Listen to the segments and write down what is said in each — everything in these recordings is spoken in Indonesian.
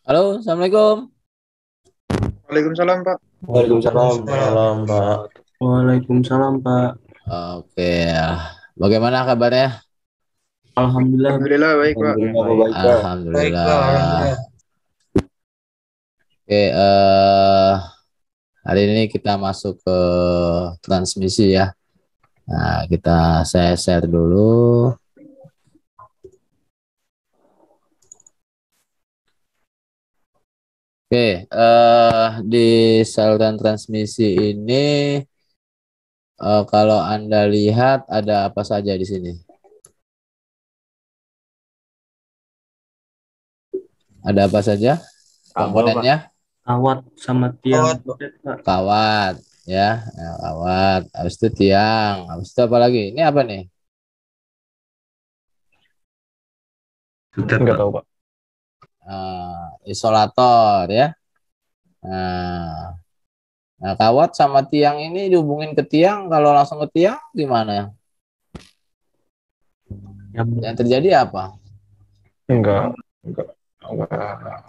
Halo, Assalamualaikum. Waalaikumsalam, Pak. Waalaikumsalam, malam Pak. Waalaikumsalam, Pak. Oke, bagaimana kabarnya? Alhamdulillah, Alhamdulillah baik, Pak. Alhamdulillah baik. baik Pak. Baik Pak, Alhamdulillah. Alhamdulillah. Oke, hari ini kita masuk ke transmisi ya. Nah, saya share dulu. Oke, di saluran transmisi ini, kalau Anda lihat ada apa saja di sini? Ada apa saja komponennya? Kawat sama Kawat, tiang, Pak. Pak. Kawat, ya, kawat. Habis itu tiang. Habis itu apa lagi? Ini apa nih? Enggak tahu Pak. Isolator ya. Nah, nah, kawat sama tiang ini dihubungin ke tiang. Kalau langsung ke tiang gimana? Yang terjadi apa? Enggak. Enggak. Enggak.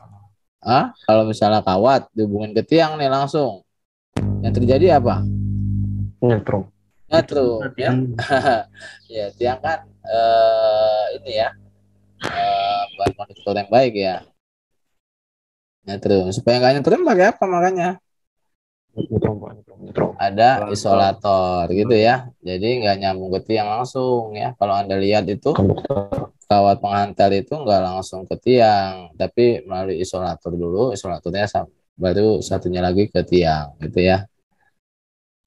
Kalau misalnya kawat dihubungin ke tiang nih langsung, yang terjadi apa? Nyetrum. Nyetrum ya. Tiang. Ya, tiang kan ini ya, bahan konduktor yang baik ya. Nyetrum. Supaya nggak nyetrum pakai apa makanya? Nyetrum Pak. Nyetrum. Ada isolator gitu ya. Jadi nggak nyambung ke tiang langsung ya. Kalau Anda lihat itu Konduktor. kawat penghantar itu nggak langsung ke tiang, tapi melalui isolator dulu, isolatornya baru satunya lagi ke tiang gitu ya.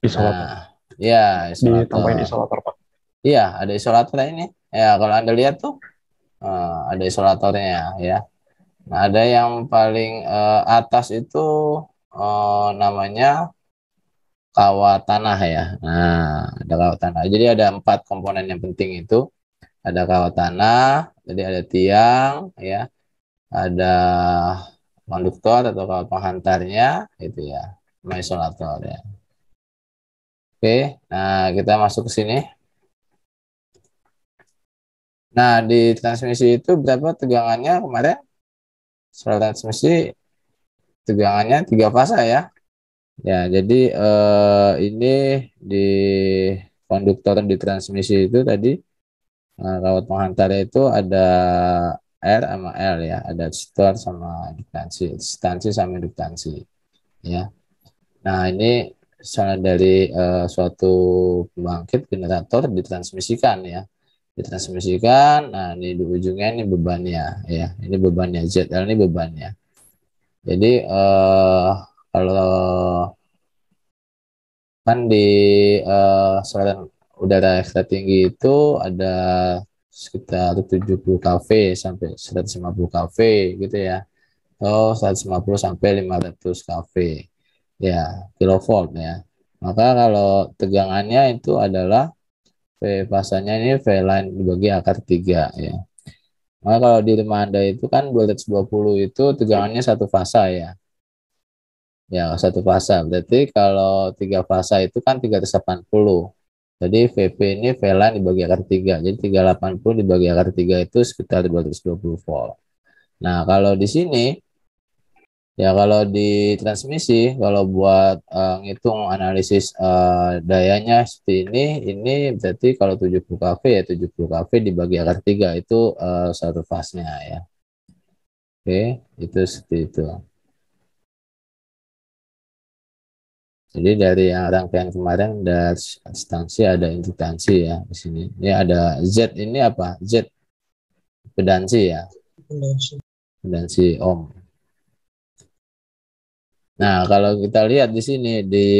Isolator. Nah, ya Ditambahin isolator. isolator Pak. Iya, ada isolatornya ini. Ya, kalau Anda lihat tuh ada isolatornya ya. Nah, ada yang paling atas itu namanya kawat tanah ya. Nah, ada kawat tanah. Jadi ada 4 komponen yang penting itu. Ada kawat tanah, jadi ada tiang, ya, ada konduktor atau kawat penghantarnya, itu ya, sama isolator ya. Oke, nah kita masuk ke sini. Nah, di transmisi itu berapa tegangannya kemarin? Soal transmisi tegangannya 3 fasa ya. Ya, jadi ini di konduktor di transmisi itu tadi kawat penghantarnya itu ada R sama L ya, ada resistor sama induktansi, resistansi sama induktansi ya. Nah, ini misalnya dari suatu pembangkit generator ditransmisikan ya. Ditransmisikan, nah ini di ujungnya ini bebannya ya. Ini bebannya ZL ini bebannya. Jadi kalau kan di saluran udara ekstra tinggi itu ada sekitar 70 kV sampai 150 kV gitu ya. Oh, 150 sampai 500 kV ya, kilovolt ya. Maka kalau tegangannya itu adalah V pasanya ini V line dibagi akar 3 ya. Maka kalau di rumah Anda itu kan 220 itu tegangannya satu fasa ya. Ya, satu fasa. Berarti kalau 3 fasa itu kan 380. Jadi VP ini V line dibagi akar 3. Jadi 380 dibagi akar 3 itu sekitar 220 volt. Nah, kalau di sini ya, kalau di transmisi, kalau buat ngitung analisis dayanya seperti ini berarti kalau 70 kV ya 70 kV dibagi akar 3 itu satu fase-nya ya. Oke, itu seperti itu. Jadi dari yang rangkaian kemarin ada instansi, ada induktansi ya di sini. Ini ada Z, ini apa? Z pedansi ya, pedansi ohm. Nah, kalau kita lihat di sini di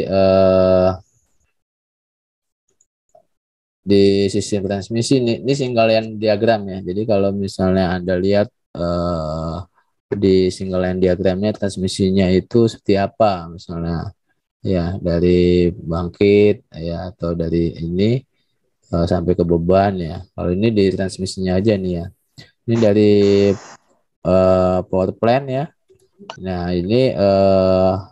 sistem transmisi ini single line diagram ya. Jadi kalau misalnya Anda lihat di single line diagramnya transmisinya itu seperti apa misalnya ya, dari bangkit ya atau dari ini sampai ke beban ya. Kalau ini di transmisinya aja nih ya. Ini dari power plant ya. Nah, ini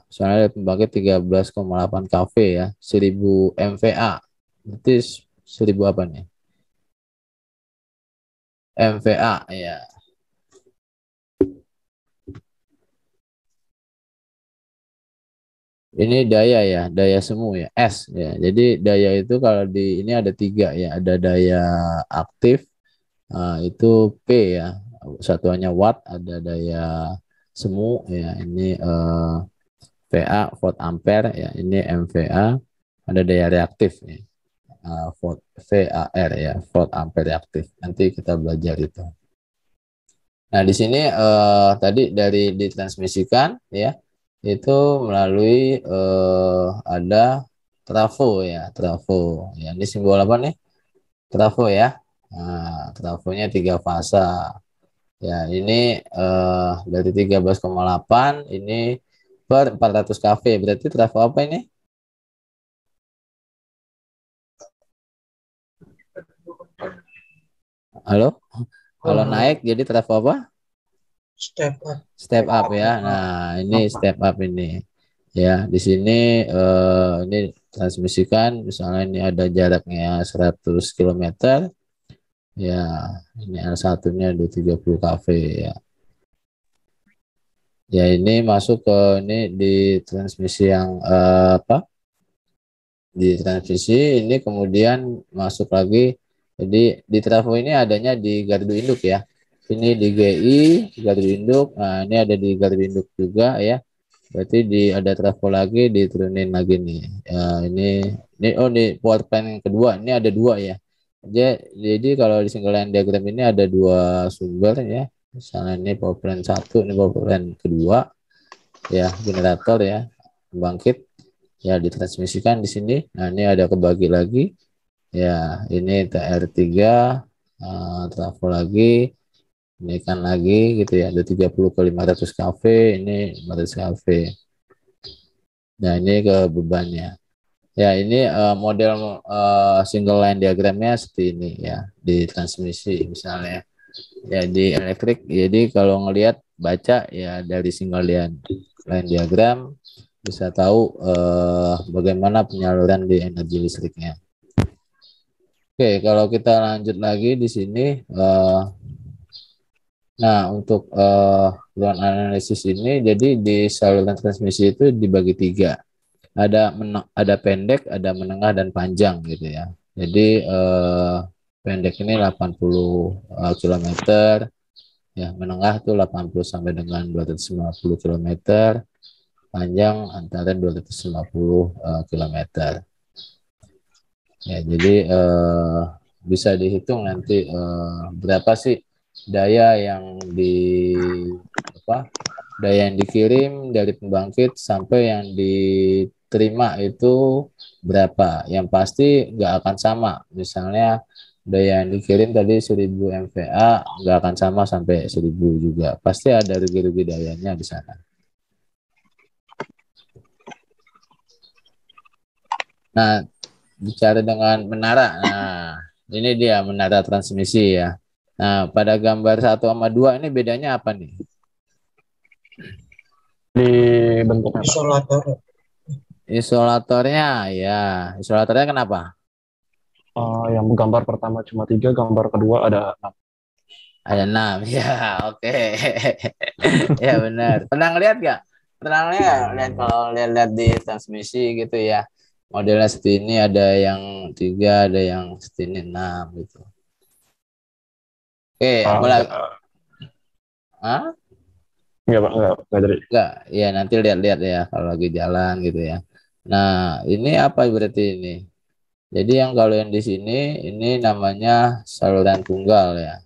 misalnya ada pembangkit 13,8 kV ya, 1000 MVA. Berarti 1000 apa nih? MVA ya. Ini daya ya, daya semu ya, S ya. Jadi daya itu kalau di ini ada tiga ya, ada daya aktif, itu P ya, satuannya watt, ada daya semu ya, ini VA volt ampere ya, ini MVA, ada daya reaktif ya, volt VAR ya, volt ampere reaktif. Nanti kita belajar itu. Nah, di sini tadi dari ditransmisikan ya, itu melalui ada trafo ya, trafo. Ya, ini simbol apa nih? Trafo ya. Nah, trafonya 3 fasa. Ya, ini dari 13,8 ini per 400 kV. Berarti trafo apa ini? Halo? Kalau naik jadi trafo apa? Step up. Step up ya. Nah, ini step up ini. Ya, di sini ini transmisikan misalnya ini ada jaraknya 100 km. Ya, ini L1-nya 230 kV ya. Ya, ini masuk ke ini di transmisi yang apa? Di transmisi ini kemudian masuk lagi. Jadi di trafo ini adanya di gardu induk ya. Ini di GI gardu induk. Nah, ini ada di gardu induk juga ya. Berarti ada trafo lagi diturunin lagi nih. Ya, ini oh di power plant yang kedua ini ada dua ya. Jadi kalau di single line diagram ini ada dua sumber ya. Misalnya ini power plant satu, ini power plant kedua ya, generator ya, pembangkit ya, ditransmisikan di sini. Nah, ini ada kebagi lagi ya, ini TR3 trafo lagi, ini kan lagi gitu ya, ada 30 ke 500 kV, ini 500 kV. Nah, ini ke bebannya. Ya, ini model single line diagramnya seperti ini ya, di transmisi misalnya. Ya, di elektrik, jadi kalau ngelihat baca ya dari single line diagram bisa tahu bagaimana penyaluran di energi listriknya. Oke, kalau kita lanjut lagi di sini, nah untuk load analisis ini, jadi di saluran transmisi itu dibagi tiga. Ada pendek, ada menengah dan panjang gitu ya. Jadi pendek ini 80 km, ya menengah itu 80 sampai dengan 250 km, panjang antara 250 km. Ya, jadi bisa dihitung nanti berapa sih daya yang apa daya yang dikirim dari pembangkit sampai yang diterima itu berapa. Yang pasti nggak akan sama. Misalnya daya yang dikirim tadi 1000 MVA nggak akan sama sampai 1000 juga. Pasti ada rugi-rugi dayanya di sana. Nah, bicara dengan menara. Nah, ini dia menara transmisi ya. Nah, pada gambar 1 sama 2 ini bedanya apa nih? Di bentuknya Pak. Isolator. Isolatornya ya. Isolatornya kenapa? Yang gambar pertama cuma 3, gambar kedua ada 6. Ada 6. Ya, oke. Ya benar. Pernah ngeliat gak? Pernah lihat kalau lihat di transmisi gitu ya. Modelnya seperti ini, ada yang 3, ada yang seperti ini 6 gitu. Oke, apalagi? Hah? Enggak Pak, enggak dari. Enggak, ya nanti lihat-lihat ya kalau lagi jalan gitu ya. Nah, ini apa berarti ini? Jadi yang kalau yang di sini ini namanya saluran tunggal ya.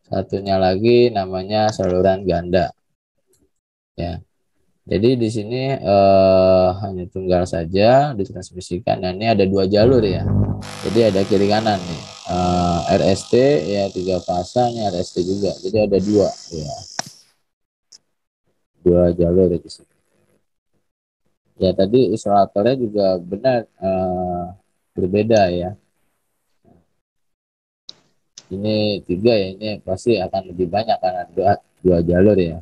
Satunya lagi namanya saluran ganda. Ya. Jadi di sini hanya tunggal saja ditransmisikan. Nah, ini ada 2 jalur ya. Jadi ada kiri kanan nih. RST ya 3 fasa, nih RST juga. Jadi ada 2 ya. 2 jalur di sini. Ya tadi isolatornya juga benar berbeda ya. Ini 3 ya, ini pasti akan lebih banyak karena dua jalur ya.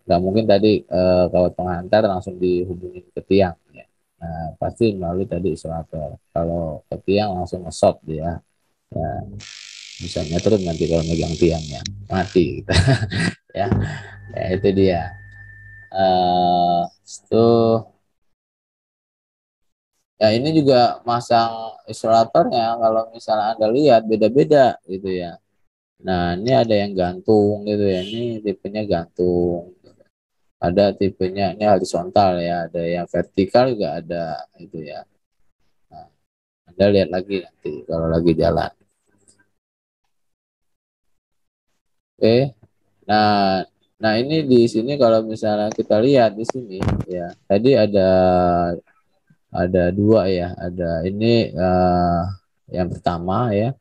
Nggak mungkin tadi kawat penghantar langsung dihubungin ke tiang ya. Nah, pasti melalui tadi isolator. Kalau ke tiang langsung nge-short dia. Ya, bisa nyetrum nanti kalau megang tiangnya mati gitu. Ya, ya itu dia. Itu Ya ini juga masang isolatornya kalau misalnya Anda lihat beda-beda gitu ya. Nah, ini ada yang gantung gitu ya. Ini tipenya gantung. Ada tipenya ini horizontal ya, ada yang vertikal juga ada itu ya. Nah, Anda lihat lagi nanti kalau lagi jalan. Oke. Nah, nah ini di sini kalau misalnya kita lihat di sini ya. Tadi ada dua ya. Ada ini yang pertama ya,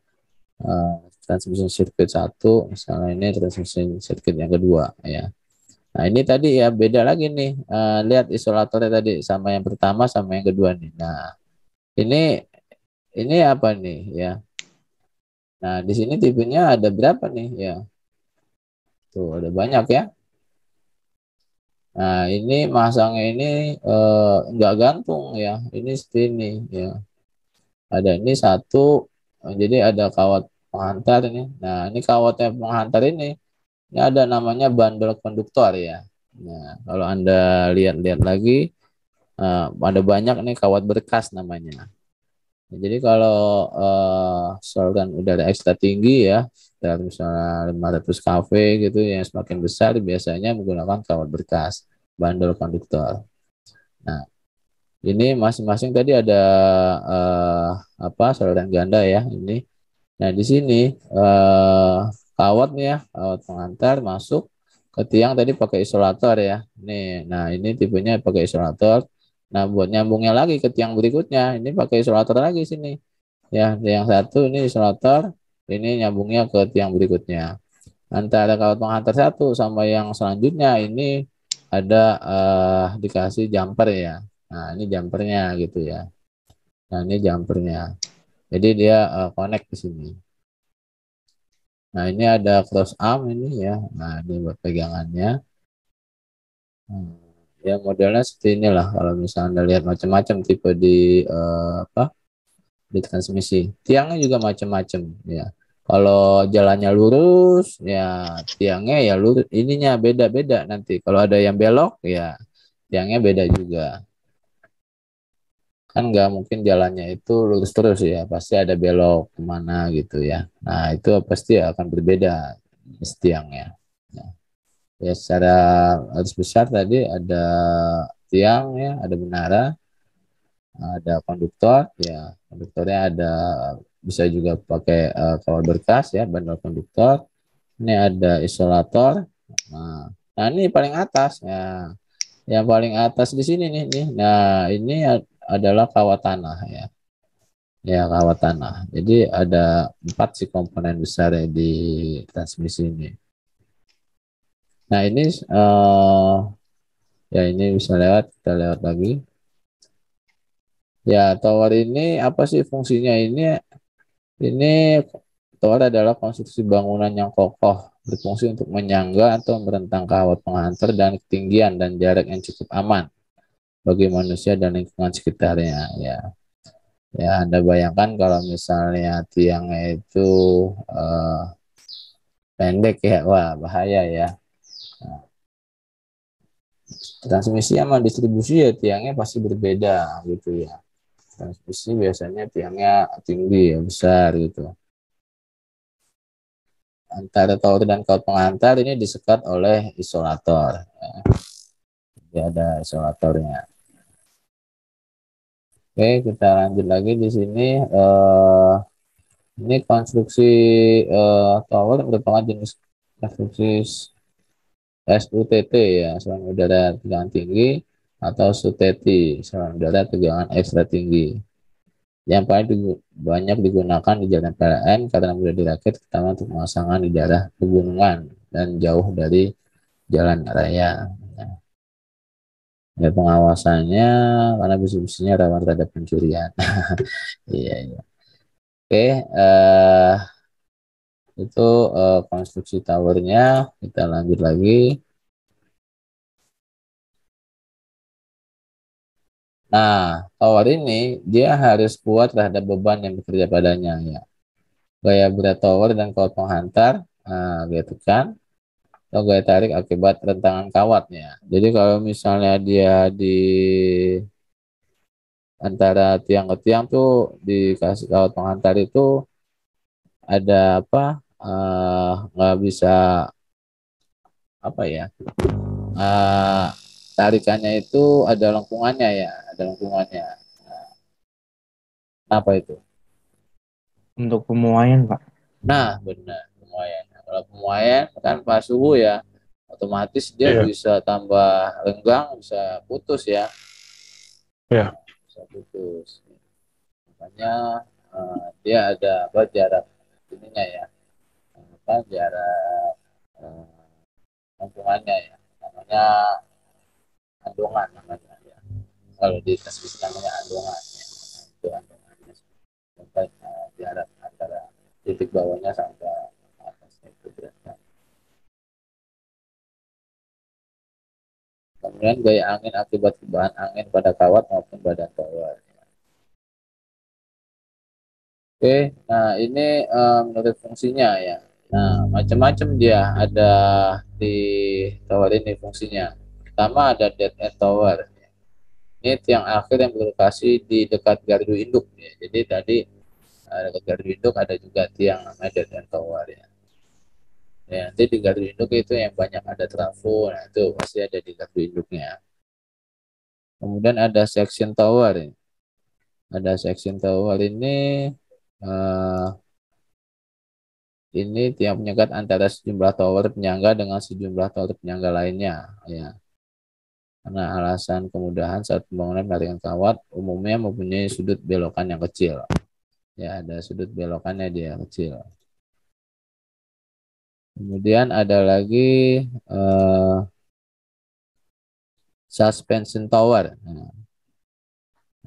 transmission circuit satu, misalnya ini transmission circuit yang kedua ya. Nah ini tadi ya beda lagi nih. Lihat isolatornya tadi sama yang pertama sama yang kedua nih. Nah ini ini apa nih ya? Nah di sini tipenya ada berapa nih ya? Tuh ada banyak ya. Nah ini masangnya ini enggak gantung ya. Ini seperti ini ya. Ada ini satu. Jadi ada kawat penghantar ini. Nah ini kawatnya penghantar ini ada namanya bandol konduktor ya. Nah kalau Anda lihat-lihat lagi, ada banyak nih kawat berkas namanya. Jadi kalau saluran udara ekstra tinggi ya, dari misalnya 500 kV gitu yang semakin besar biasanya menggunakan kawat berkas, bandol konduktor. Nah, ini masing-masing tadi ada apa saluran ganda ya ini. Nah, di sini kawatnya, kawat pengantar masuk ke tiang tadi pakai isolator ya. Nih, nah ini tipenya pakai isolator. Nah, buat nyambungnya lagi ke tiang berikutnya, ini pakai isolator lagi sini. Ya, yang satu ini isolator, ini nyambungnya ke tiang berikutnya. Antara kawat penghantar satu sama yang selanjutnya ini ada dikasih jumper ya. Nah, ini jumpernya gitu ya. Nah, ini jumpernya. Jadi dia connect ke sini. Nah, ini ada cross arm ini ya. Nah, ini buat pegangannya. Ya modelnya seperti inilah. Kalau misalnya Anda lihat macam-macam tipe di apa di transmisi. Tiangnya juga macam-macam ya. Kalau jalannya lurus ya tiangnya ya lurus. Ininya beda-beda nanti. Kalau ada yang belok ya tiangnya beda juga. Kan nggak mungkin jalannya itu lurus terus ya. Pasti ada belok kemana gitu ya. Nah itu pasti akan berbeda tiangnya. Nah, ya secara garis besar tadi ada tiang ya, ada menara, ada konduktor ya, konduktornya ada bisa juga pakai kawat berkas ya, bandol konduktor. Ini ada isolator. Nah, ini paling atas ya, yang paling atas di sini nih. Nah ini adalah kawat tanah ya, ya kawat tanah. Jadi ada 4 sih komponen besar ya di transmisi ini. Nah ini ya ini bisa lewat, kita lewat lagi. Ya, tower ini apa sih fungsinya ini tower adalah konstruksi bangunan yang kokoh, berfungsi untuk menyangga atau merentang kawat penghantar dan ketinggian dan jarak yang cukup aman bagi manusia dan lingkungan sekitarnya. Ya, ya Anda bayangkan kalau misalnya tiangnya itu eh, pendek ya, wah bahaya ya. Nah, transmisi sama distribusi ya tiangnya pasti berbeda gitu ya. Transmisi biasanya tiangnya tinggi ya, besar gitu. Antara tower dan kawat pengantar ini disekat oleh isolator. Jadi ada isolatornya. Oke, kita lanjut lagi di sini. Ini konstruksi tower merupakan jenis konstruksi SUTT ya, saluran udara tegangan tinggi, atau SUTETI, saluran udara tegangan ekstra tinggi. Yang paling banyak digunakan di jalan PLN karena mudah dirakit, terutama untuk pemasangan di daerah pegunungan dan jauh dari jalan raya. Ya pengawasannya karena besi-besinya rawan terhadap pencurian. Iya, iya. Oke, itu konstruksi towernya. Kita lanjut lagi. Nah, tower ini dia harus kuat terhadap beban yang bekerja padanya ya. Gaya berat tower dan kawat penghantar, gaya tekan atau gaya tarik akibat rentangan kawatnya. Jadi kalau misalnya dia antara tiang ke tiang tuh dikasih kawat penghantar itu ada apa? Nggak bisa apa ya? eh, Tarikannya itu ada lengkungannya ya, ada lengkungannya. Apa itu? Untuk pemuaian, Pak. Nah, benar pemuaian. Kalau pemuaian kan pas suhu ya, otomatis dia Iya, bisa tambah lenggang, bisa putus ya, iya. bisa putus. Makanya dia ada apa jarak ininya ya, apa jarak eh, lengkungannya ya, namanya andongan namanya ya. Kalau di transmisi namanya andongan ya. Itu andongannya sampai jarak antara titik bawahnya sampai atasnya itu berapa. Kemudian gaya angin akibat perubahan angin pada kawat maupun badan tower. Oke, nah ini menurut fungsinya ya. Nah, macam-macam dia ada di tower ini fungsinya. Pertama ada dead end tower. Ini tiang akhir yang berlokasi di dekat gardu induk ya. Jadi tadi dekat gardu induk ada juga tiang namanya dead end tower ya. Ya, nanti di gardu induk itu yang banyak ada trafo, nah itu pasti ada di gardu induknya. Kemudian ada section tower ya. Ada section tower eh, ini tiang penyekat antara sejumlah tower penyangga dengan sejumlah tower penyangga lainnya ya. Karena alasan kemudahan saat pembangunan penarikan kawat umumnya mempunyai sudut belokan yang kecil. Ya, ada sudut belokannya dia kecil. Kemudian ada lagi eh, suspension tower.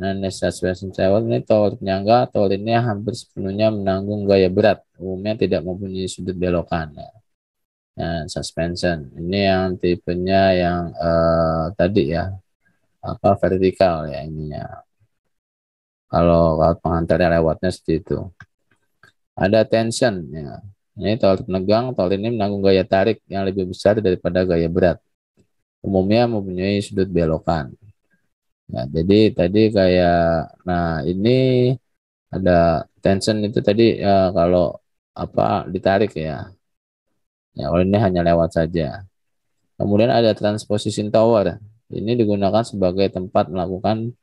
Nah, suspension tower ini tower penyangga. Tower ini hampir sepenuhnya menanggung gaya berat. Umumnya tidak mempunyai sudut belokan. Nah, suspension ini yang tipenya yang tadi ya apa vertikal ya ininya. Kalau pengantarnya lewatnya seperti itu. Ada tension ya. Ini tower penegang. Tower ini menanggung gaya tarik yang lebih besar daripada gaya berat. Umumnya mempunyai sudut belokan. Nah, jadi tadi kayak, nah ini ada tension itu tadi kalau apa ditarik ya, ya kalau ini hanya lewat saja. Kemudian ada transposition tower. Ini digunakan sebagai tempat melakukan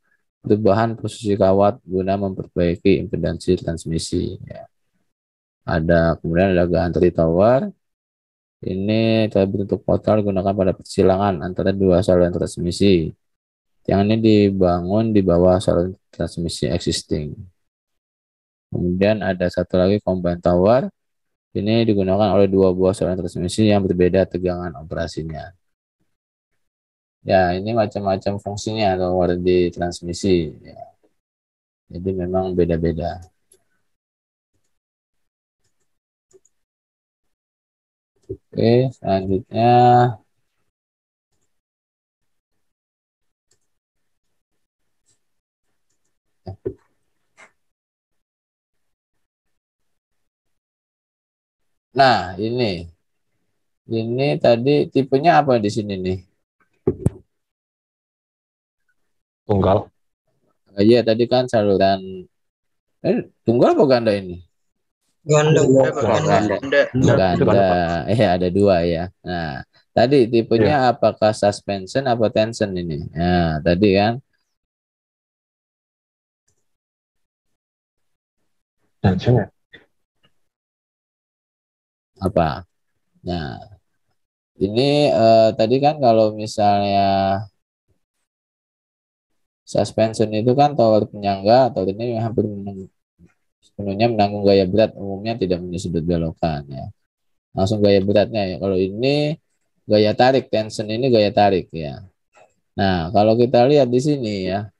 perubahan posisi kawat guna memperbaiki impedansi transmisi. Ya. Kemudian ada gantry tower. Ini berbentuk portal digunakan pada persilangan antara dua saluran transmisi. Yang ini dibangun di bawah saluran transmisi existing. Kemudian ada satu lagi combine tower. Ini digunakan oleh dua buah saluran transmisi yang berbeda tegangan operasinya. Ya, ini macam-macam fungsinya tower di transmisi. Ya. Jadi memang beda-beda. Oke, selanjutnya. Nah, ini tadi tipenya apa di sini nih? Tunggal. Iya, tadi kan saluran tunggal apa ganda ini? Ganda. Ganda. Itu Ganda. ganda, Pak. Ada dua ya. Nah, tadi tipenya Iya, apakah suspension apa tension ini? Nah, tadi kan tension ya. apa? Nah, ini tadi kan kalau misalnya suspension itu kan tower penyangga, tower ini hampir sepenuhnya menanggung gaya berat, umumnya tidak punya sudut belokan ya. Langsung gaya beratnya ya. Kalau ini gaya tarik, tension ini gaya tarik ya. Nah, kalau kita lihat di sini ya,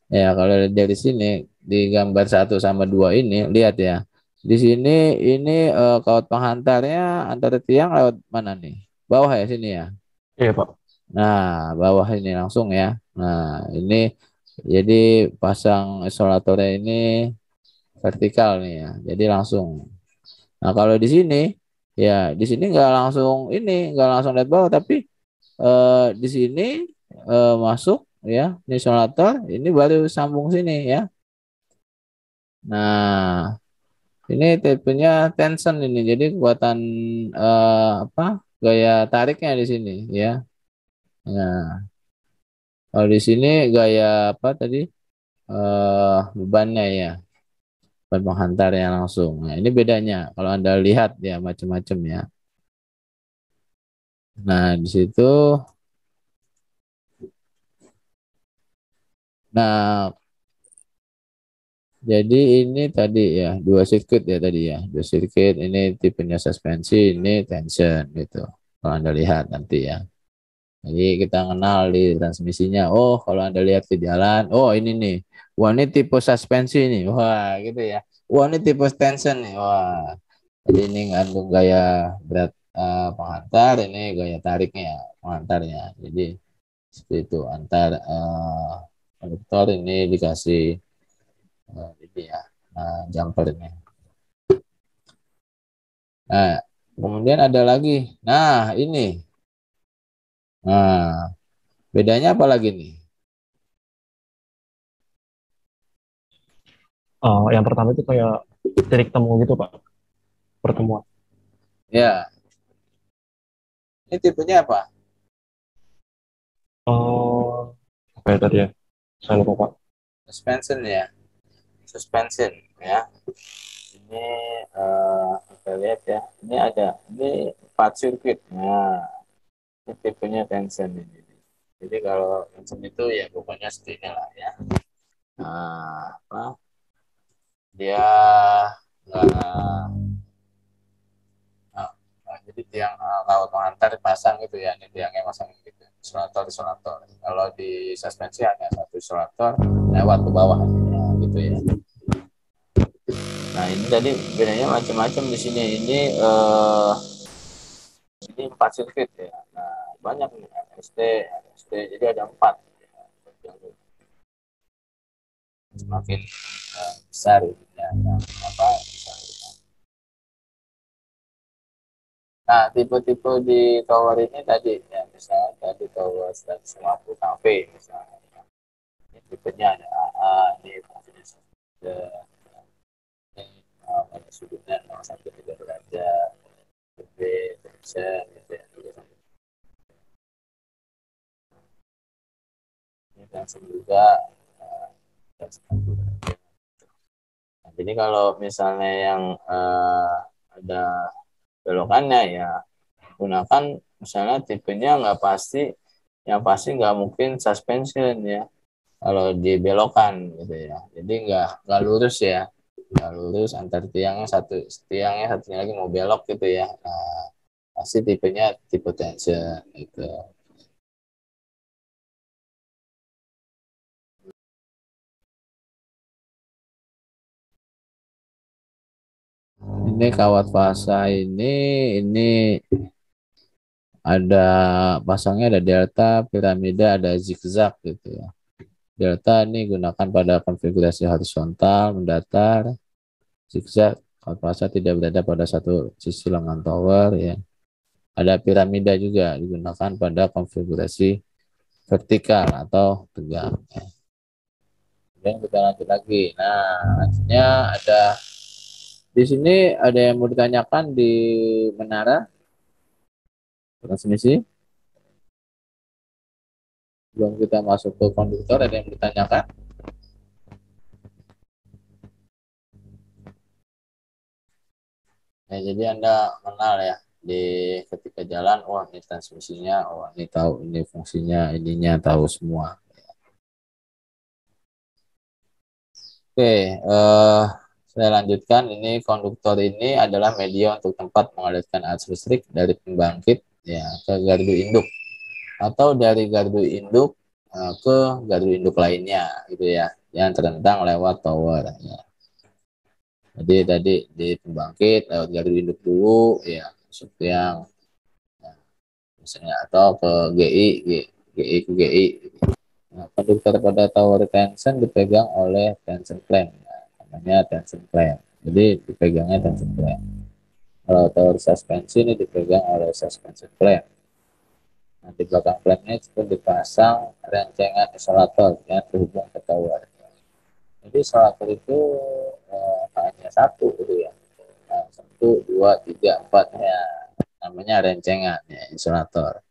kalau dari sini di gambar 1 sama 2 ini, lihat ya. Di sini ini kawat penghantarnya antara tiang lewat mana nih? Bawah ya sini ya. Iya, Pak. Nah, bawah ini langsung ya. Nah, ini jadi pasang isolatornya ini vertikal nih ya. Jadi langsung. Nah, kalau di sini ya di sini nggak langsung lihat bawah tapi di sini masuk ya, ini isolator, ini baru sambung sini ya. Nah, ini tipenya tension ini. Jadi kekuatan apa? Gaya tariknya di sini ya. Nah, kalau di sini gaya apa tadi? Bebannya ya, beban penghantarnya langsung. Nah, ini bedanya. Kalau Anda lihat ya macam-macam ya. Nah, di situ. Nah, jadi ini tadi ya dua sirkuit ya tadi ya, dua sirkuit ini tipenya suspensi, ini tension gitu. Kalau Anda lihat nanti ya. Jadi kita kenal di transmisinya. Oh, kalau Anda lihat ke jalan, oh ini nih. Wah, ini tipe suspensi nih. Wah, gitu ya. Wah, ini tipe tension nih. Wah. Jadi ini ngandung gaya berat penghantar, ini gaya tariknya penghantarnya. Jadi seperti itu antar konduktor ini dikasih ini ya jumper ini. Nah, kemudian ada lagi. Nah, ini. Nah, bedanya apa lagi nih? Yang pertama itu kayak titik temu gitu Pak, pertemuan. Ya, ini tipenya apa? Apa ya tadi ya? Saya lupa Pak. Suspension ya. Suspension ya. Ini kita lihat ya. Ini ada. Ini 4 sirkuit. Nah, ini tipenya tension ini. Jadi kalau tension itu ya pokoknya seperti ini lah ya. Nah, apa? Dia nggak jadi tiang laut pengantar dipasang gitu ya, ini tiangnya pasang gitu, isolator. Kalau di suspensi hanya satu isolator lewat ke bawah ya, gitu ya. Nah ini tadi bedanya macam-macam di sini. Ini 4 sirkuit ya. Nah banyak nih ST, jadi ada 4. Semakin besar ya, apa besar. Nah, tipe-tipe di tower ini tadi, ya, misalnya tadi tower 150 kafe, misalnya. Ini tipenya ada AA, ini fungsinya ini pada sudutnya 0 sampai 3 derajat, B, tension, gitu ya. Ini tension juga, uh, 90 derajat. Nah, jadi kalau misalnya yang ada belokannya ya, gunakan misalnya tipenya nggak pasti, yang pasti nggak mungkin suspension ya kalau dibelokan gitu ya, jadi nggak lurus ya, nggak lurus antar tiangnya satunya lagi mau belok gitu ya. Nah, pasti tipenya tipe tension gitu. Ini kawat fasa ini ada pasangnya, ada delta, piramida, ada zigzag gitu ya. Delta ini gunakan pada konfigurasi horizontal, mendatar. Zigzag kawat fasa tidak berada pada satu sisi lengan tower ya. Ada piramida juga digunakan pada konfigurasi vertikal atau tegak. Kemudian kita lanjut lagi. Nah, lanjutnya ada di sini ada yang mau ditanyakan di menara transmisi. Sebelum kita masuk ke konduktor, ada yang ditanyakan? Ya, jadi Anda kenal ya di ketika jalan, wah ini transmisinya, wah ini tahu ini fungsinya, ininya tahu semua. Oke, saya lanjutkan. Ini konduktor ini adalah media untuk tempat mengalirkan arus listrik dari pembangkit ya ke gardu induk atau dari gardu induk ke gardu induk lainnya gitu ya, yang terentang lewat tower ya. Jadi tadi di pembangkit lewat gardu induk dulu ya, masuk yang ya, misalnya atau ke GI ke GI. Nah, konduktor pada tower tension dipegang oleh tension clamp ya, namanya tension clamp. Jadi dipegangnya tension clamp. Kalau tower suspensi ini dipegang oleh suspension clamp. Nah, di belakang klampnya itu dipasang rencengan isolator yang terhubung ke tower. Jadi isolator itu hanya satu gitu ya. Nah, 1, 2, 3, 4 ya, namanya rencengan ya, isolator.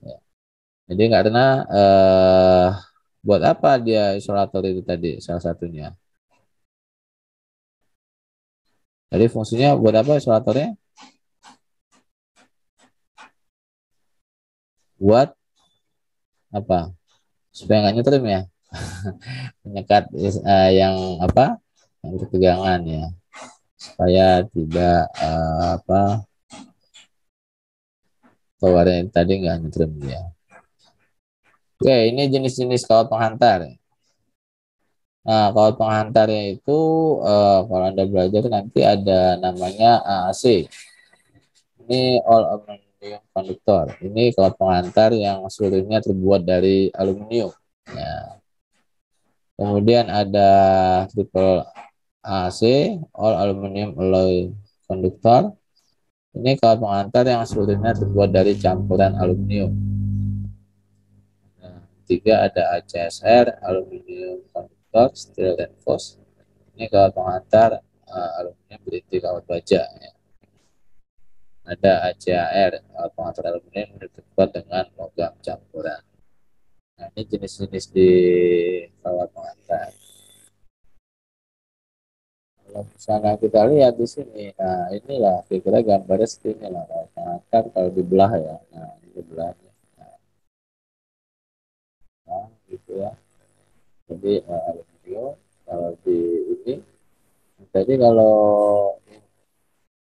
Ya. Jadi karena buat apa dia isolator itu tadi salah satunya. Jadi fungsinya buat apa isolatornya? Buat apa? Supaya nggak nyetrum ya. Menyekat yang apa? Yang ketegangan ya. Supaya tidak keluarnya tadi nggak nyetrum ya. Oke, ini jenis-jenis kawat penghantar. Nah, kawat penghantarnya itu kalau Anda belajar nanti ada namanya AAC. Ini all aluminium conductor. Ini kawat penghantar yang seluruhnya terbuat dari aluminium. Ya. Kemudian ada triple AC, all aluminium alloy conductor. Ini kawat penghantar yang seluruhnya terbuat dari campuran aluminium. Nah, tiga ada ACSR, aluminium conductor, steel reinforced. Ini kawat penghantar aluminium berinti kawat baja. Ya. Ada ACAR, penghantar aluminium terbuat dengan logam campuran. Nah, ini jenis-jenis di kawat penghantar. Kalau misalnya kita lihat di sini, nah inilah kira-kira gambarnya seperti ini lah kawat penghantar kalau dibelah ya. Nah, ini dibelahnya. Nah, gitu ya. Jadi aluminium kalau di ini, jadi kalau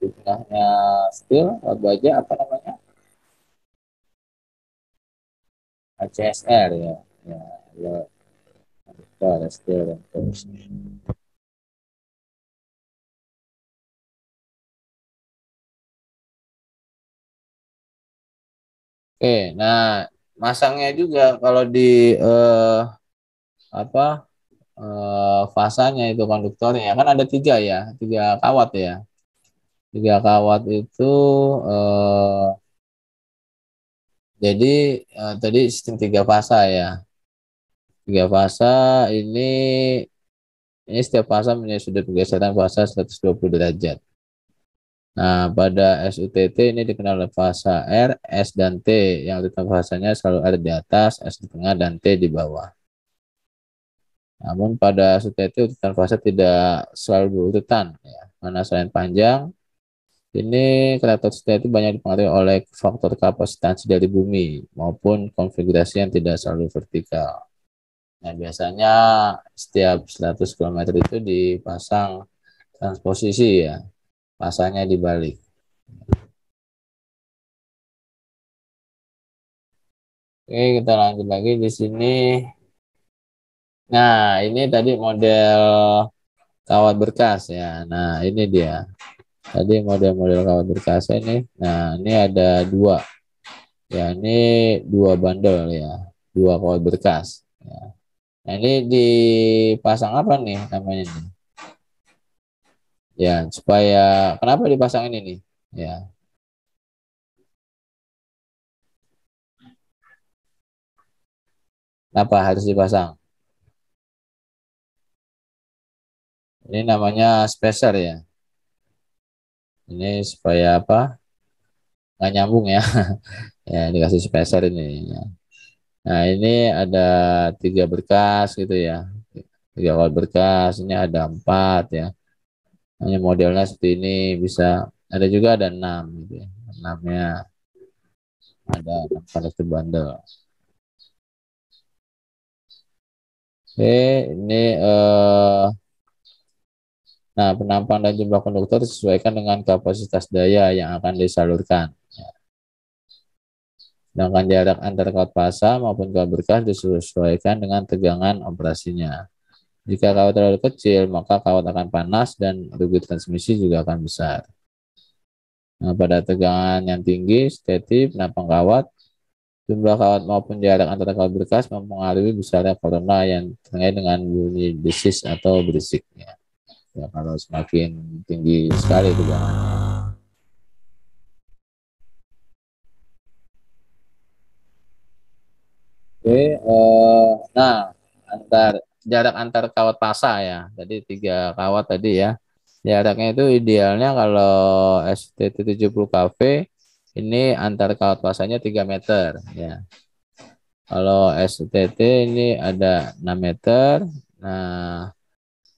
di tengahnya steel, kawat baja apa namanya? ACSR ya. Ya, ya. Ada steel dan terus. Oke, nah masangnya juga kalau di apa fasanya itu konduktornya kan ada tiga ya, tiga kawat ya, tiga kawat itu jadi tadi sistem tiga fasa ya, tiga fasa ini ini setiap fasa punya sudut pergeseran fasa 120 derajat. Nah, pada SUTT ini dikenal fasa R, S, dan T, yang urutan fasanya selalu R di atas, S di tengah, dan T di bawah. Namun pada SUTT urutan fasa tidak selalu berurutan, ya. Karena selain panjang, ini karakteristik itu banyak dipengaruhi oleh faktor kapasitansi dari bumi maupun konfigurasi yang tidak selalu vertikal. Nah, biasanya setiap 100 km itu dipasang transposisi ya, pasangnya dibalik. Oke, kita lanjut lagi di sini. Nah, ini tadi model kawat berkas ya. Nah, ini dia. Tadi model-model kawat berkas ini. Nah, ini ada dua. Ya, ini dua bandel ya. Dua kawat berkas. Ya. Nah, ini dipasang apa nih namanya nih? Ya, supaya kenapa dipasang ini nih? Ya. Kenapa harus dipasang? Ini namanya spacer ya. Ini supaya apa? Nggak nyambung ya. Ya, dikasih spacer ini. Ya. Nah, ini ada tiga berkas gitu ya. Tiga kawat berkas, ini ada empat ya. Hanya modelnya seperti ini, bisa ada juga ada enam gitu ya. Enamnya ada 6 bundle. Oke, ini nah penampang dan jumlah konduktor disesuaikan dengan kapasitas daya yang akan disalurkan. Sedangkan jarak antar kawat fasa maupun kawat berkas disesuaikan dengan tegangan operasinya. Jika kawat terlalu kecil, maka kawat akan panas dan rugi transmisi juga akan besar. Nah, pada tegangan yang tinggi, steady, penampang kawat, jumlah kawat maupun jarak antara kawat berkas mempengaruhi besarnya korona yang terkait dengan bunyi desis atau berisiknya. Ya, kalau semakin tinggi sekali tegangannya. Oke, nah jarak antar kawat pasa ya. Tadi 3 kawat tadi ya. Jaraknya itu idealnya kalau STT 70 kV ini antar kawat pasanya 3 meter ya. Kalau STT ini ada 6 meter. Nah,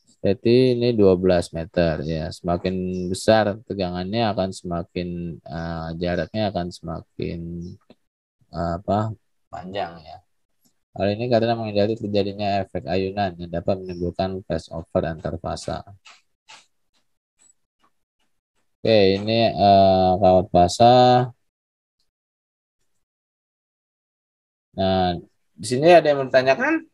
STT ini 12 meter ya. Semakin besar tegangannya akan semakin jaraknya akan semakin apa panjang ya. Hal ini karena menghindari terjadinya efek ayunan yang dapat menimbulkan flashover antar fasa. Oke, ini kawat fasa. Nah, di sini ada yang bertanyakan?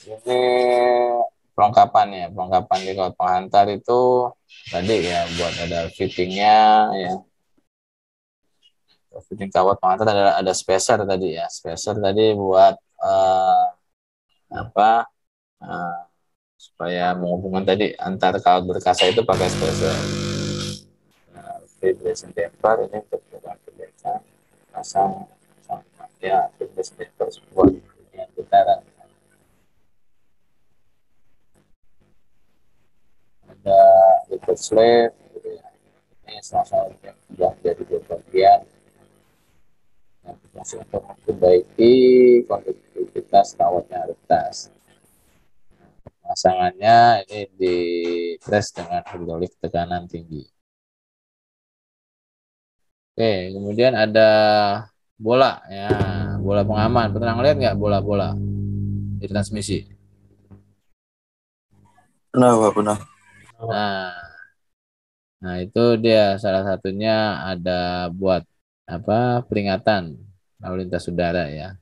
Ini perlengkapan ya, perlengkapan di kawat penghantar itu tadi ya buat ada fittingnya ya. Fitting kawat penghantar ada spacer tadi ya, spacer tadi buat apa? eh, supaya menghubungkan tadi antar kawat berkasa itu pakai spacer. Nah, vibration damper ini untuk perbaikan pasang sama ya vibration damper buat yang putaran. Ada liquid slave gitu ya. Ini salah satu yang sudah jadi bagian yang berfungsi untuk memperbaiki konduktivitas kawatnya retas. Pasangannya ini di press dengan hidrolik tekanan tinggi. Oke, kemudian ada bola ya, bola pengaman. Pernah lihat nggak bola-bola di transmisi? Pernah, Pak, pernah. Nah, nah itu dia salah satunya ada buat apa peringatan lalu lintas udara ya,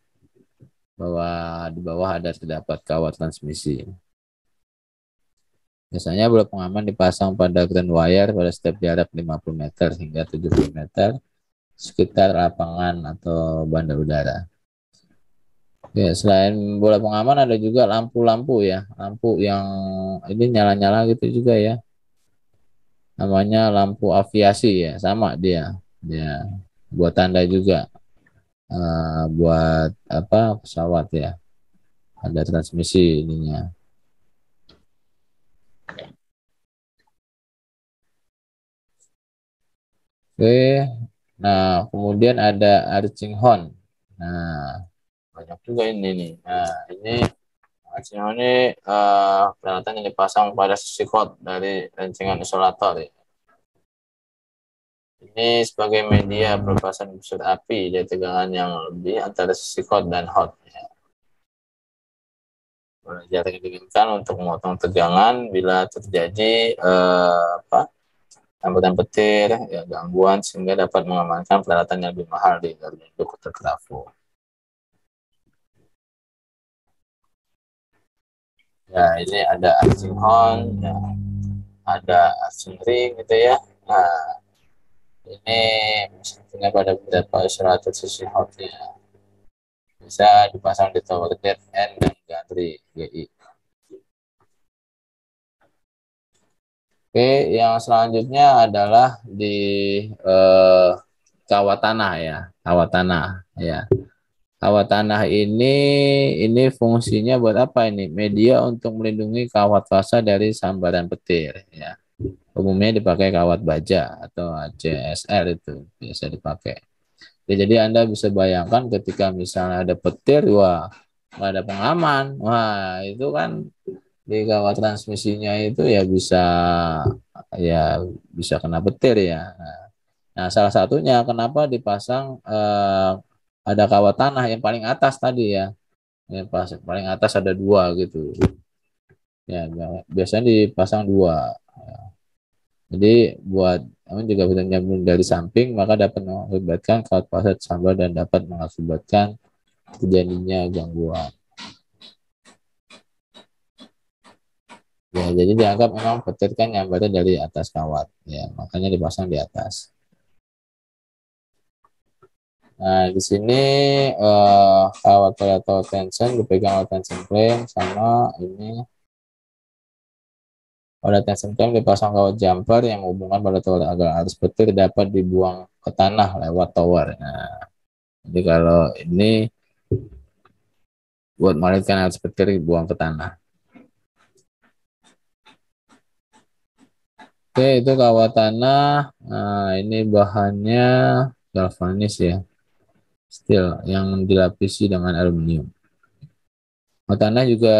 bahwa di bawah ada terdapat kawat transmisi. Biasanya bola pengaman dipasang pada ground wire pada setiap jarak 50 meter hingga 70 meter sekitar lapangan atau bandar udara. Ya, selain bola pengaman ada juga lampu-lampu ya, lampu yang ini nyala-nyala gitu juga ya. Namanya lampu aviasi ya, sama dia. Dia buat tanda juga buat apa pesawat ya. Ada transmisi ininya. Oke. Nah, kemudian ada arching horn. Nah, banyak juga ini nih. Nah, ini arching horn ini peralatan yang dipasang pada sisi hot dari rancingan isolator ya. Ini sebagai media pelepasan busur api dari tegangan yang lebih antara sisi hot dan hot. Ya. Jarak yang diinginkan untuk memotong tegangan bila terjadi hambatan petir, ya, gangguan sehingga dapat mengamankan peralatan yang lebih mahal di induk trafo. Ya, ini ada arching horn, ya, ada arching ring gitu ya. Nah, ini misalnya pada beberapa isolator sisi hotnya bisa dipasang di tower dead end dan gantry GI. Oke, yang selanjutnya adalah di kawat tanah ya, kawat tanah ya. Kawat tanah ini fungsinya buat apa ini? Media untuk melindungi kawat fasa dari sambaran petir ya. Umumnya dipakai kawat baja atau ACSR itu biasa dipakai. Ya, jadi Anda bisa bayangkan ketika misalnya ada petir, wah nggak ada pengaman, wah itu kan di kawat transmisinya itu ya ya bisa kena petir ya. Nah, salah satunya kenapa dipasang ada kawat tanah yang paling atas tadi ya. Yang paling atas ada 2 gitu. Ya, biasanya dipasang 2. Jadi buat namun juga bisa nyambung dari samping maka dapat mengakibatkan kawat pasat sambar dan dapat mengakibatkan terjadinya gangguan. Ya, jadi dianggap memang petir kan nyambarnya dari atas kawat, ya makanya dipasang di atas. Nah, di sini kawat atau tension dipegang oleh tension frame sama ini Pada tension clamp dipasang kawat jumper yang menghubungkan pada tower agar arus petir dapat dibuang ke tanah lewat tower. Nah, jadi kalau ini buat mengalirkan arus petir dibuang ke tanah. Oke, itu kawat tanah. Nah, ini bahannya galvanis ya, steel yang dilapisi dengan aluminium. Kawat tanah juga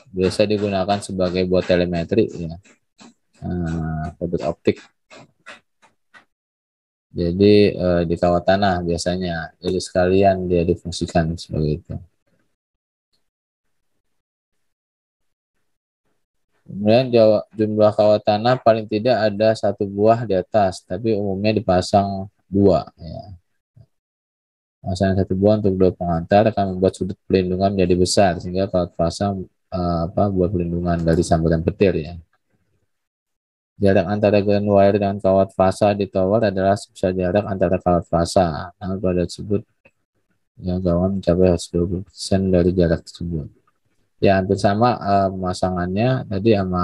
biasa digunakan sebagai buat telemetri ya, fiber optik. Jadi di kawat tanah biasanya, jadi sekalian dia difungsikan sebagai itu. Kemudian jumlah kawat tanah paling tidak ada 1 buah di atas, tapi umumnya dipasang 2. Ya. Pasang 1 buah untuk 2 pengantar akan membuat sudut pelindungan menjadi besar, sehingga kawat pasang buat pelindungan dari sambaran petir ya. Jarak antara ground wire dengan kawat fasa di tower adalah sebesar jarak antara kawat fasa. Namun pada tersebut yang gawan mencapai 120% dari jarak tersebut. Ya hampir sama pemasangannya tadi sama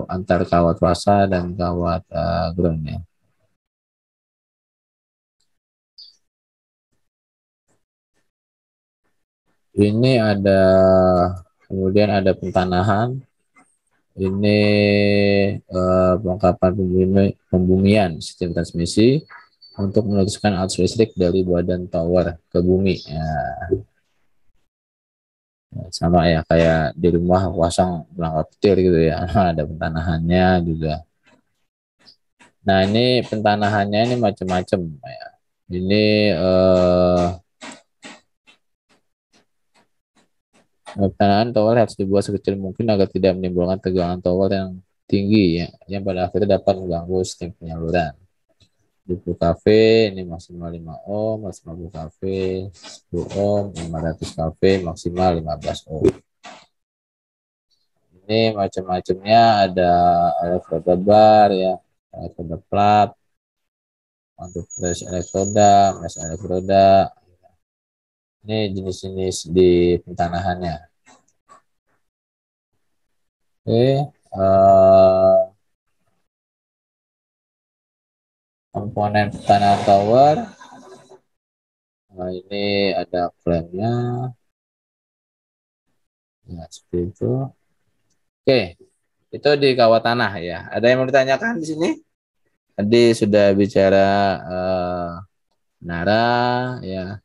antar kawat fasa dan kawat groundnya. Ini ada kemudian ada pentanahan. Ini pelengkapan pembumian sistem transmisi untuk meneruskan arus listrik dari badan tower ke bumi. Ya, sama ya kayak di rumah pasang pelengkap petir gitu ya. Ada pentanahannya juga. Nah ini pentanahannya ini macam-macam ya. Ini pentanahan tower harus dibuat sekecil mungkin agar tidak menimbulkan tegangan tower yang tinggi ya, yang pada akhirnya dapat mengganggu sistem penyaluran. 20 kV ini maksimal 5 ohm, maksimal 10 kV 10 ohm, 500 kV maksimal 15 ohm. Ini macam-macamnya, ada elektroda bar ya, elektroda plat, untuk flash elektroda, mesh elektroda. Ini jenis-jenis di pentanahannya. Oke, komponen pentanahan tower. Nah, ini ada klaimnya. Ya, seperti itu. Oke, itu di kawat tanah ya. Ada yang mau ditanyakan di sini? Tadi sudah bicara menara ya.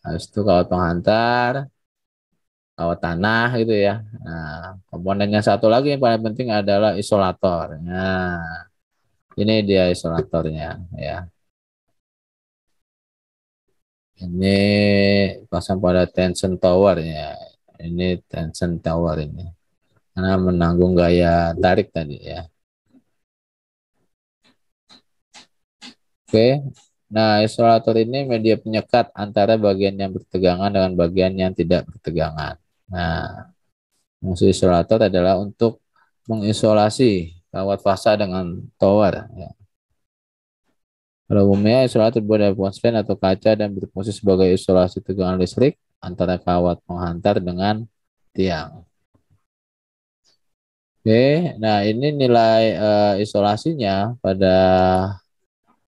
Habis itu kawat penghantar, kawat tanah gitu ya. Nah, komponennya satu lagi yang paling penting adalah isolator. Nah, ini dia isolatornya ya. Ini pasang pada tension tower ya. Ini tension tower ini. Karena menanggung gaya tarik tadi ya. Oke. Nah, isolator ini media penyekat antara bagian yang bertegangan dengan bagian yang tidak bertegangan. Nah, fungsi isolator adalah untuk mengisolasi kawat fasa dengan tower. Ya. Pada umumnya isolator terbuat dari porselen atau kaca dan berfungsi sebagai isolasi tegangan listrik antara kawat penghantar dengan tiang. Oke, nah ini nilai isolasinya pada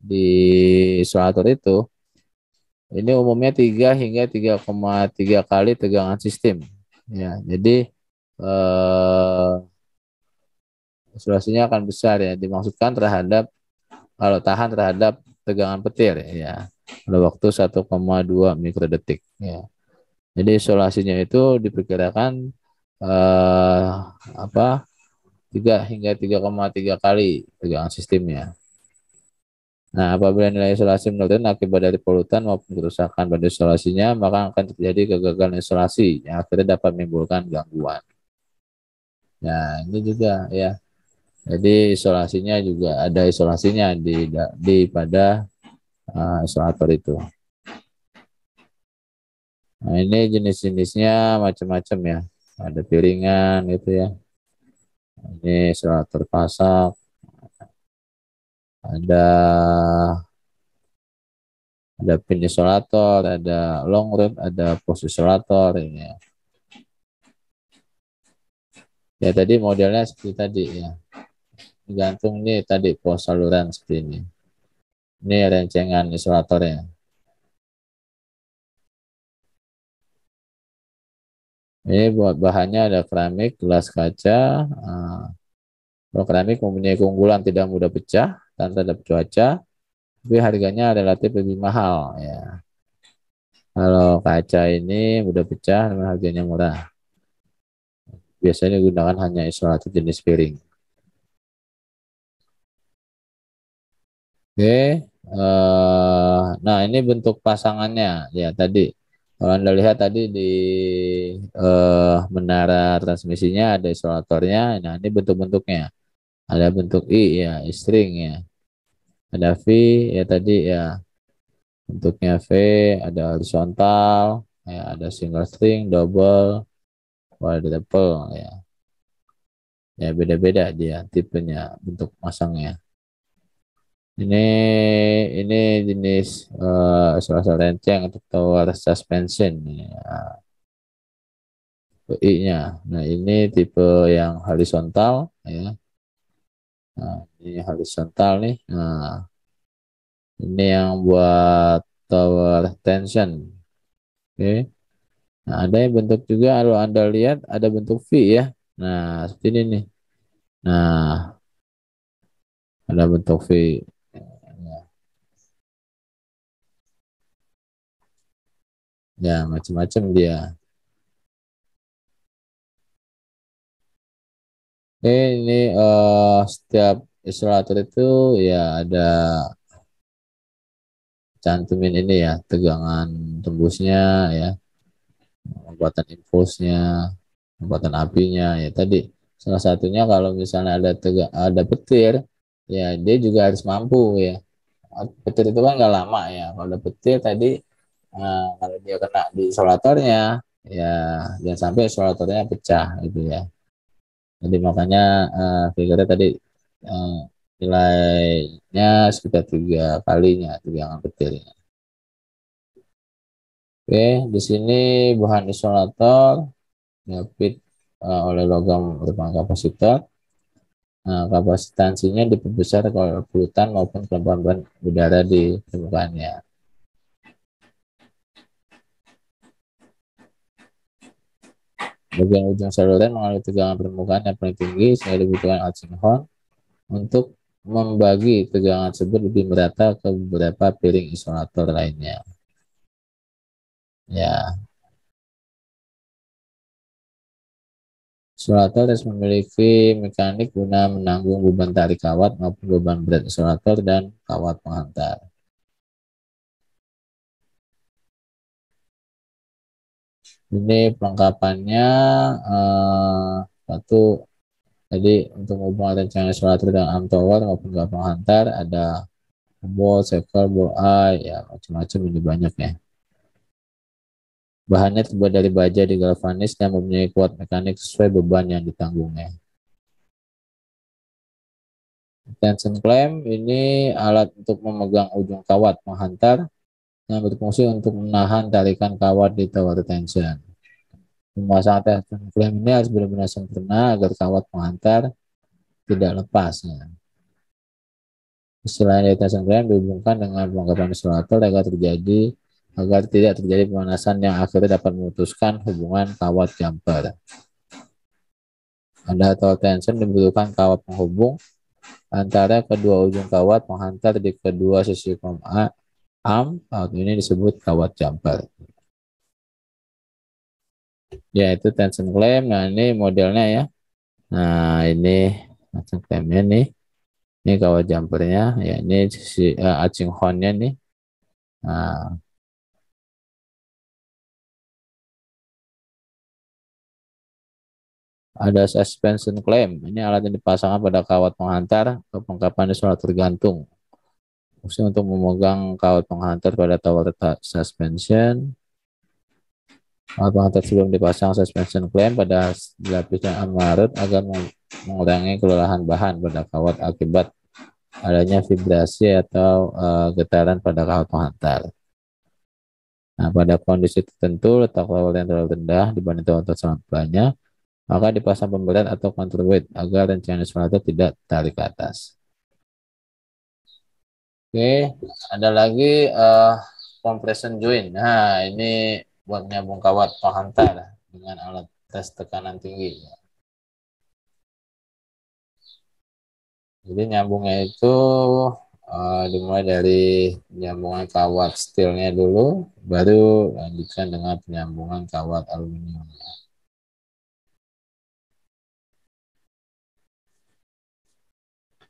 di isolator itu. Ini umumnya 3 hingga 3,3 kali tegangan sistem. Ya, jadi isolasinya akan besar ya. Dimaksudkan terhadap kalau tahan terhadap tegangan petir ya. Pada waktu 1,2 mikrodetik ya. Jadi isolasinya itu diperkirakan 3 hingga 3,3 kali tegangan sistemnya. Nah, apabila nilai isolasi menurun akibat dari polutan maupun kerusakan pada isolasinya, maka akan terjadi kegagalan isolasi yang akhirnya dapat menimbulkan gangguan. Nah, ini juga ya. Jadi isolasinya juga ada isolasinya di pada isolator itu. Nah, ini jenis-jenisnya macam-macam ya. Ada piringan gitu ya. Ini isolator pasak. Ada pin isolator, ada long rod, ada post isolator ini. Ya tadi modelnya seperti tadi ya. Gantung ini tadi pos saluran seperti ini. Ini rencengan isolatornya. Ini buat bahannya ada keramik, gelas kaca. Kalau keramik mempunyai keunggulan tidak mudah pecah dan terhadap cuaca, tapi harganya relatif lebih mahal ya. Kalau kaca ini mudah pecah dan harganya murah. Biasanya digunakan hanya isolator jenis piring. Oke, nah ini bentuk pasangannya ya tadi. Kalau Anda lihat tadi di menara transmisinya ada isolatornya. Nah ini bentuk-bentuknya. Ada bentuk I ya, string ya. Ada V ya tadi ya. Bentuknya V, ada horizontal, ya, ada single string, double, quadruple ya. Ya beda-beda dia tipenya bentuk masangnya. Ini jenis salah renceng untuk tower suspension ya. I-nya. Nah, ini tipe yang horizontal ya. Nah, ini horizontal nih. Nah, ini yang buat tower tension. Oke. Nah, ada yang bentuk juga kalau Anda lihat ada bentuk V ya. Nah, seperti ini nih. Nah, ada bentuk V. Ya, macam-macam dia. Ini setiap isolator itu ya ada cantumin ini ya, tegangan tembusnya ya, kekuatan impulsnya, kekuatan apinya ya tadi. Salah satunya kalau misalnya ada petir, ya dia juga harus mampu ya. Petir itu kan nggak lama ya. Kalau ada petir tadi, kalau dia kena di isolatornya, ya jangan sampai isolatornya pecah gitu ya. Jadi makanya figurnya tadi uh, nilainya sekitar 3 kalinya tegangan petirnya. Oke, di sini bahan isolator diapit oleh logam merupakan kapasitor. Nah, kapasitansinya diperbesar kalau polutan maupun kelembaban udara di permukaannya. Bagian ujung saluran mengalami tegangan permukaan yang paling tinggi sehingga dibutuhkan arcing horn untuk membagi tegangan tersebut lebih merata ke beberapa piring isolator lainnya. Ya, isolator harus memiliki mekanik guna menanggung beban tarik kawat maupun beban berat isolator dan kawat penghantar. Ini pelengkapannya satu tadi untuk menghubungkan rancangan isolator dengan arm tower maupun kawat penghantar ada bolt, circle, bolt eye, ya macam-macam ini banyak ya. Bahannya terbuat dari baja digalvanis dan mempunyai kuat mekanik sesuai beban yang ditanggungnya. Tension clamp ini alat untuk memegang ujung kawat penghantar yang berfungsi untuk menahan tarikan kawat di tower tension. Pemasangan tension clamp ini harus benar-benar sempurna agar kawat penghantar tidak lepas. Ya. Selain dari tension clamp dihubungkan dengan pelengkapan isolator agar tidak terjadi pemanasan yang akhirnya dapat memutuskan hubungan kawat jumper. Pada tower tension dibutuhkan kawat penghubung antara kedua ujung kawat penghantar di kedua sisi arm. Kawat ini disebut kawat jumper. Yaitu tension clamp. Nah ini modelnya ya. Nah ini tension clampnya nih. Ini kawat jumpernya. Ya ini sisi arcing hornnya nih. Nah, ada suspension clamp. Ini alat yang dipasangkan pada kawat penghantar ke pelengkapan isolator gantung. Fungsi untuk memegang kawat penghantar pada tower suspension. Kawat penghantar sebelum dipasang suspension clamp pada lapisan amarut agar mengurangi kelelahan bahan pada kawat akibat adanya vibrasi atau getaran pada kawat penghantar. Nah, pada kondisi tertentu letak tower yang terlalu rendah dibanding tower tersebut banyak maka dipasang pemberat atau counterweight agar rencangan isolator tidak tarik ke atas. Oke, ada lagi compression joint. Nah, ini buat nyambung kawat penghantar dengan alat tes tekanan tinggi. Jadi nyambungnya itu dimulai dari penyambungan kawat steelnya dulu, baru lanjutkan dengan penyambungan kawat aluminium.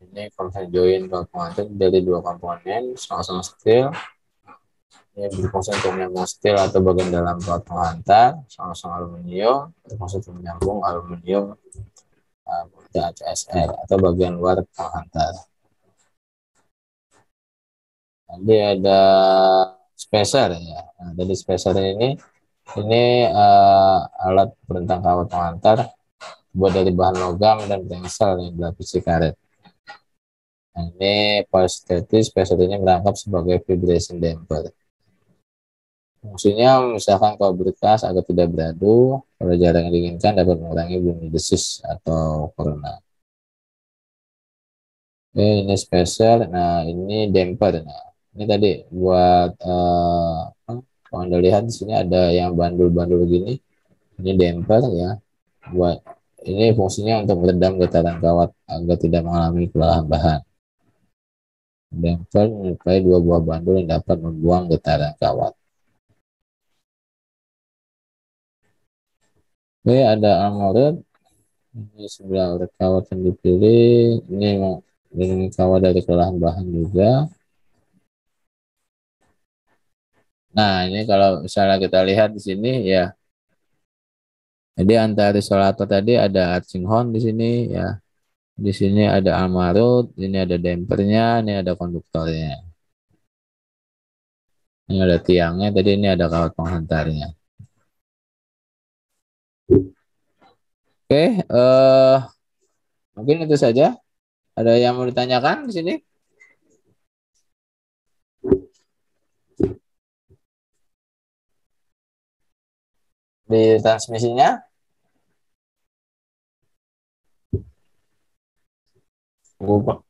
Ini compression joint kawat penghantar dari dua komponen, sama-sama steel. Ini berfungsi untuk menyambung steel atau bagian dalam kawat penghantar, sama-sama aluminium, berfungsi untuk menyambung aluminium ke HSR atau bagian luar penghantar. Nanti ada spacer ya. Nah, dari spacer ini alat bentang kawat penghantar buat dari bahan logam dan tengsel yang dilapisi karet. Nah, ini parasitic spacer ini merangkap sebagai vibration damper. Fungsinya misalkan kalau berkas agar tidak beradu, kalau jarak yang diinginkan dapat mengurangi bunyi desis atau corona. Oke, ini spacer. Nah, ini damper. Nah, ini tadi buat kalau Anda lihat di sini ada yang bandul-bandul gini. Ini damper ya. Buat ini fungsinya untuk meredam getaran kawat agar tidak mengalami kelelahan bahan. Damper menyerupai dua buah bandul yang dapat membuang getaran kawat. Oke, ada armored. Ini sebelah urat kawat yang dipilih. Ini kawat dari kelelahan bahan juga. Nah, ini kalau misalnya kita lihat di sini ya. Jadi antara isolator tadi ada arching horn di sini ya. Di sini ada armored, ini ada dampernya, ini ada konduktornya. Ini ada tiangnya, tadi ini ada kawat penghantarnya. Oke, mungkin itu saja. Ada yang mau ditanyakan di sini? Di transmisinya? Cukup?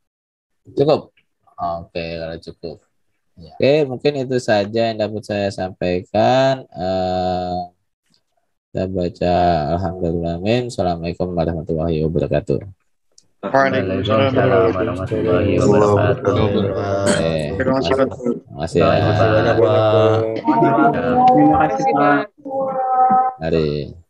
Oke, kalau cukup. Ya. Oke, mungkin itu saja yang dapat saya sampaikan. Kita baca alhamdulillahirrahmanirrahim. Assalamualaikum warahmatullahi wabarakatuh. Waalaikumsalam warahmatullahi wabarakatuh. Terima kasih ya. Terima kasih banyak, Pak. Terima kasih, Pak. Mari.